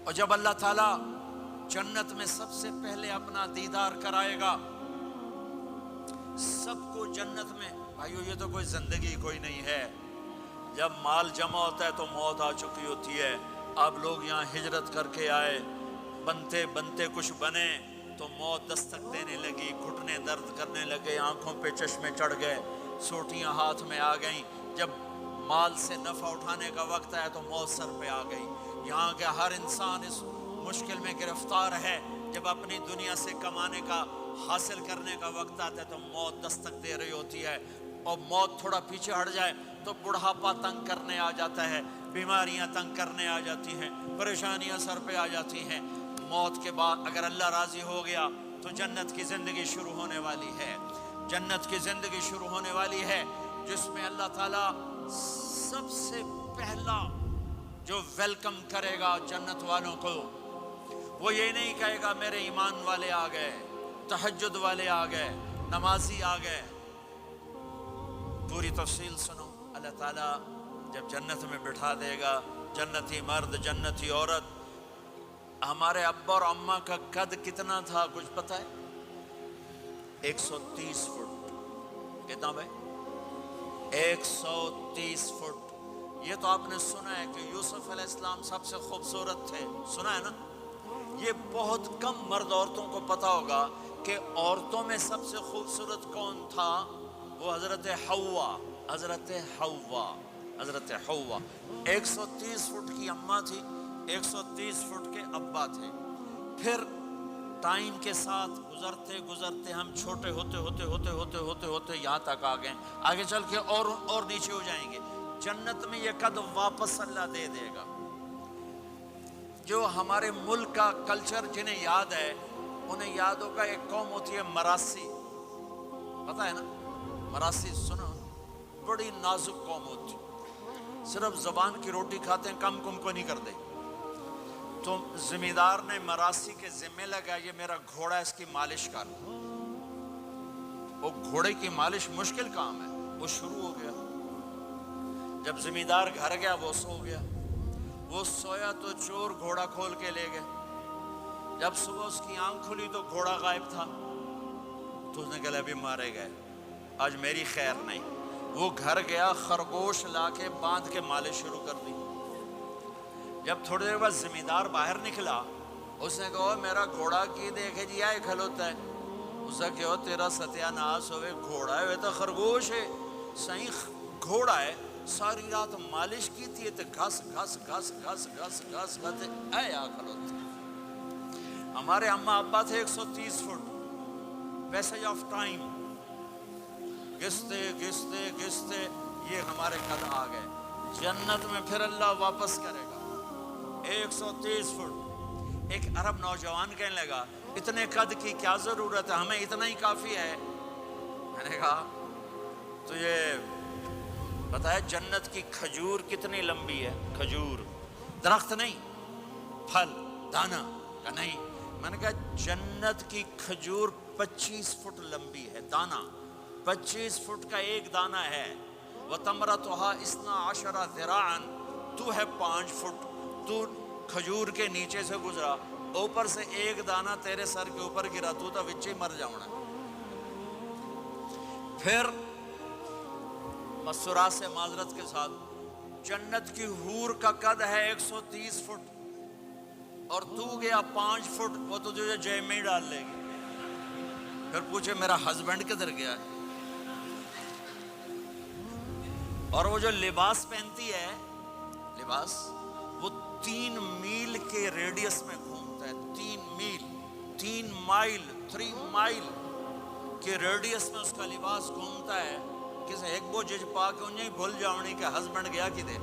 اور جب اللہ تعالیٰ جنت میں سب سے پہلے اپنا دیدار کرائے گا سب کو جنت میں، بھائیو یہ تو کوئی زندگی کوئی نہیں ہے. جب مال جمع ہوتا ہے تو موت آ چکی ہوتی ہے. آپ لوگ یہاں ہجرت کر کے آئے، بنتے بنتے کچھ بنے تو موت دستک دینے لگی، گھٹنے درد کرنے لگے، آنکھوں پہ چشمے چڑھ گئے، سوٹیاں ہاتھ میں آ گئیں. جب مال سے نفع اٹھانے کا وقت آیا تو موت سر پہ آ گئی. یہاں کے ہر انسان اس مشکل میں گرفتار ہے. جب اپنی دنیا سے کمانے کا، حاصل کرنے کا وقت آتا ہے تو موت دستک دے رہی ہوتی ہے. اور موت تھوڑا پیچھے ہٹ جائے تو بڑھاپا تنگ کرنے آ جاتا ہے، بیماریاں تنگ کرنے آ جاتی ہیں، پریشانیاں سر پہ آ جاتی ہیں. موت کے بعد اگر اللہ راضی ہو گیا تو جنت کی زندگی شروع ہونے والی ہے. جنت کی زندگی شروع ہونے والی ہے جس میں اللہ تعالیٰ سب سے پہلا جو ویلکم کرے گا جنت والوں کو، وہ یہ نہیں کہے گا میرے ایمان والے آ گئے، تہجد والے آ گئے، نمازی آ گئے. پوری تفصیل سنو. اللہ تعالیٰ جب جنت میں بٹھا دے گا جنتی مرد جنتی عورت. ہمارے ابا اور اماں کا قد کتنا تھا کچھ پتہ ہے؟ 130 فٹ. کتنا بھائی؟ 130 فٹ. یہ تو آپ نے سنا ہے کہ یوسف علیہ السلام سب سے خوبصورت تھے، سنا ہے نا؟ یہ بہت کم مرد عورتوں کو پتا ہوگا کہ عورتوں میں سب سے خوبصورت کون تھا. وہ حضرت حوا. حضرت حوا. حضرت حوا 130 فٹ کی اماں تھی، 130 فٹ کے ابا تھے. پھر ٹائم کے ساتھ گزرتے گزرتے ہم چھوٹے ہوتے ہوتے ہوتے ہوتے ہوتے ہوتے یہاں تک آ گئے. آگے چل کے اور نیچے ہو جائیں گے. جنت میں یہ قد واپس اللہ دے دے گا. جو ہمارے ملک کا کلچر جنہیں یاد ہے انہیں یاد ہوگا ایک قوم ہوتی ہے مراسی. پتہ ہے نا مراسی؟ سنا؟ بڑی نازک قوم ہوتی، صرف زبان کی روٹی کھاتے ہیں، کم کو نہیں کرتے. تو زمیندار نے مراسی کے ذمہ لگا یہ میرا گھوڑا ہے، اس کی مالش کر. وہ گھوڑے کی مالش مشکل کام ہے. وہ شروع ہو گیا. جب زمیندار گھر گیا وہ سو گیا. وہ سویا تو چور گھوڑا کھول کے لے گئے. جب صبح اس کی آنکھ کھلی تو گھوڑا غائب تھا. تو اس نے کہا ابھی مارے گئے، آج میری خیر نہیں. وہ گھر گیا، خرگوش لا کے باندھ کے مالش شروع کر دی. جب تھوڑی دیر بعد زمیندار باہر نکلا، اس نے کہا میرا گھوڑا کی دیکھے جی آئے کھلوتا ہے. اس نے کہا تیرا ستیہ ناس ہوئے، گھوڑا ہے وہ تو خرگوش ہے. صحیح گھوڑا ہے. ساری رات مالش کی تھی تو گھس گھس گھس گھس گھس گھس گھس اے آ کھلوتے. ہمارے اماں ابا تھے 130 فٹ. پیسج آف ٹائم گھستے گھستے گھستے یہ ہمارے قد آ گئے. جنت میں پھر اللہ واپس کرے گا 130 فٹ. ایک عرب نوجوان کہنے لگا اتنے قد کی کیا ضرورت ہے، ہمیں اتنا ہی کافی ہے. میں نے کہا تو یہ پتہ ہے جنت کی کھجور کتنی لمبی ہے؟ کھجور درخت نہیں، پھل دانا کا نہیں. میں نے کہا جنت کی کھجور 25 فٹ لمبی ہے. دانا 25 فٹ کا ایک دانا ہے. وَتَمْرَتُهَا 12 ذِرَاعًا. تو ہے 5 فٹ. تو کھجور کے نیچے سے گزرا، اوپر سے ایک دانہ تیرے سر کے اوپر گرا، تو وچے مر جاؤنا. پھر مسرات سے معذرت کے ساتھ جنت کی حور کا قد ہے 130 فٹ اور تو گیا 5 فٹ. وہ تو تجھے جیب میں ہی ڈال لے گی. پھر پوچھے میرا ہسبینڈ کدھر گیا ہے؟ اور وہ جو لباس پہنتی ہے، لباس وہ 3 میل کے ریڈیس میں گھومتا ہے. 3 مائل کے ریڈیس میں اس کا لباس گھومتا ہے. کسی ایک بو جج پا کے انہیں بھول جاؤنی کہ ہسبینڈ گیا کدھر.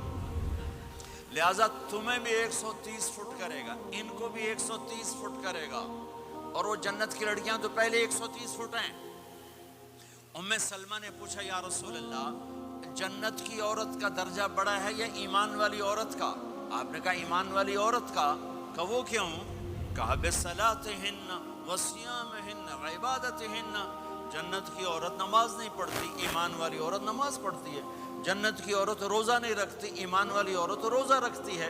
لہٰذا تمہیں بھی 130 فٹ کرے گا، ان کو بھی 130 فٹ کرے گا. اور وہ جنت کی لڑکیاں تو پہلے 130 فٹ ہیں. ام سلمہ نے پوچھا یا رسول اللہ جنت کی عورت کا درجہ بڑا ہے یا ایمان والی عورت کا؟ آپ نے کہا ایمان والی عورت کا. کہ وہ کیوں؟ کہا بِصَلَاتِهِنَّ وَصِيَامِهِنَّ وَعِبَادَتِهِنَّ. جنت کی عورت نماز نہیں پڑھتی، ایمان والی عورت نماز پڑھتی ہے. جنت کی عورت روزہ نہیں رکھتی، ایمان والی عورت روزہ رکھتی ہے.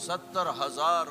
70,000